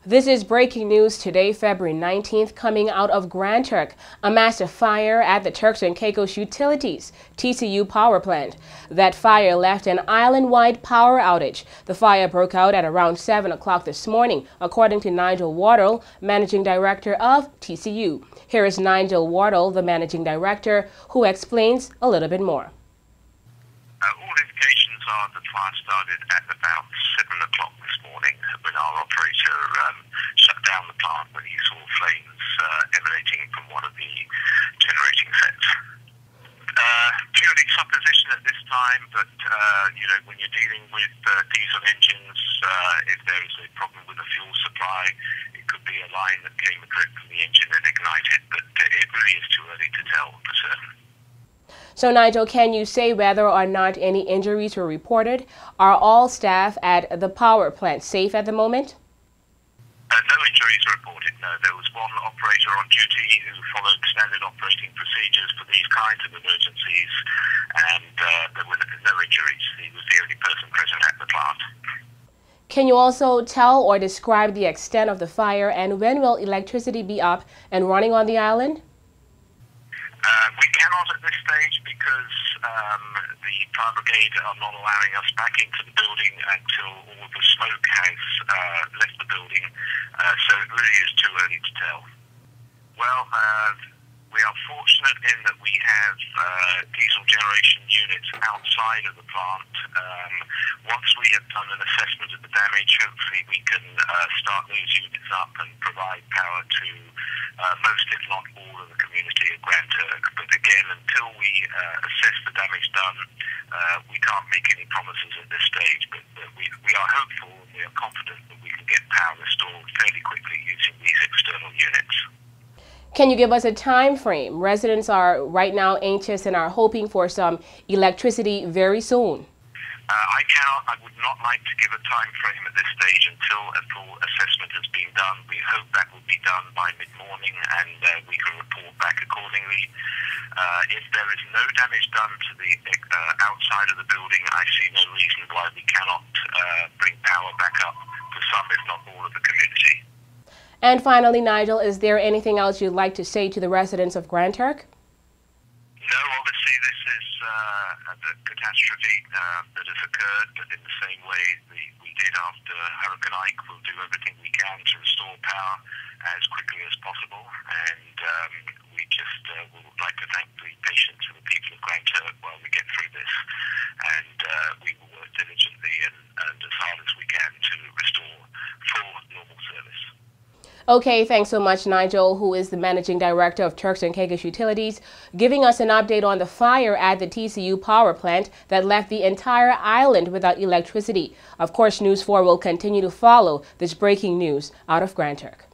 This is breaking news today, February 19th, coming out of Grand Turk. A massive fire at the Turks and Caicos Utilities, TCU power plant. That fire left an island-wide power outage. The fire broke out at around 7 o'clock this morning, according to Nigel Wardle, Managing Director of TCU. Here is Nigel Wardle, the Managing Director, who explains a little bit more. All indications are the fire started at about 7 o'clock this morning when our operator shut down the plant when he saw flames emanating from one of the generating sets. Purely supposition at this time, but when you're dealing with diesel engines, if there is a problem with the fuel supply, it could be a line that came adrift from the engine and ignited, but it really is too early to tell for certain. So, Nigel, can you say whether or not any injuries were reported? Are all staff at the power plant safe at the moment? No injuries were reported, no. There was one operator on duty who followed standard operating procedures for these kinds of emergencies, and there were no injuries. He was the only person present at the plant. Can you also tell or describe the extent of the fire, and when will electricity be up and running on the island? We cannot at this stage because the fire brigade are not allowing us back into the building until all the smoke has left the building, so it really is too early to tell. Well, we are fortunate in that we have diesel generation units outside of the plant. Once we have done an assessment of the damage, hopefully we can start those units up and provide power to most, if not all, of the community of Grand Turk. But again, until we assess the damage done, we can't make any promises at this stage. But we are hopeful and we are confident that we can get power restored fairly quickly using these external units. Can you give us a time frame? Residents are right now anxious and are hoping for some electricity very soon. I would not like to give a time frame at this stage until a full assessment has been done. We hope that will be done by mid-morning and we can report back accordingly. If there is no damage done to the outside of the building, I see no reason why we cannot bring power back up to some, if not all, of the community. And finally, Nigel, is there anything else you'd like to say to the residents of Grand Turk? No, obviously this is the catastrophe that has occurred, but in the same way we did after Hurricane Ike, we'll do everything we can to restore power as quickly as possible, and we just would like to thank the patience of the people of Grand Turk while we get through this, and we will work diligently and as hard as we can to restore full normal service. Okay, thanks so much, Nigel, who is the Managing Director of Turks and Caicos Utilities, giving us an update on the fire at the TCU power plant that left the entire island without electricity. Of course, News 4 will continue to follow this breaking news out of Grand Turk.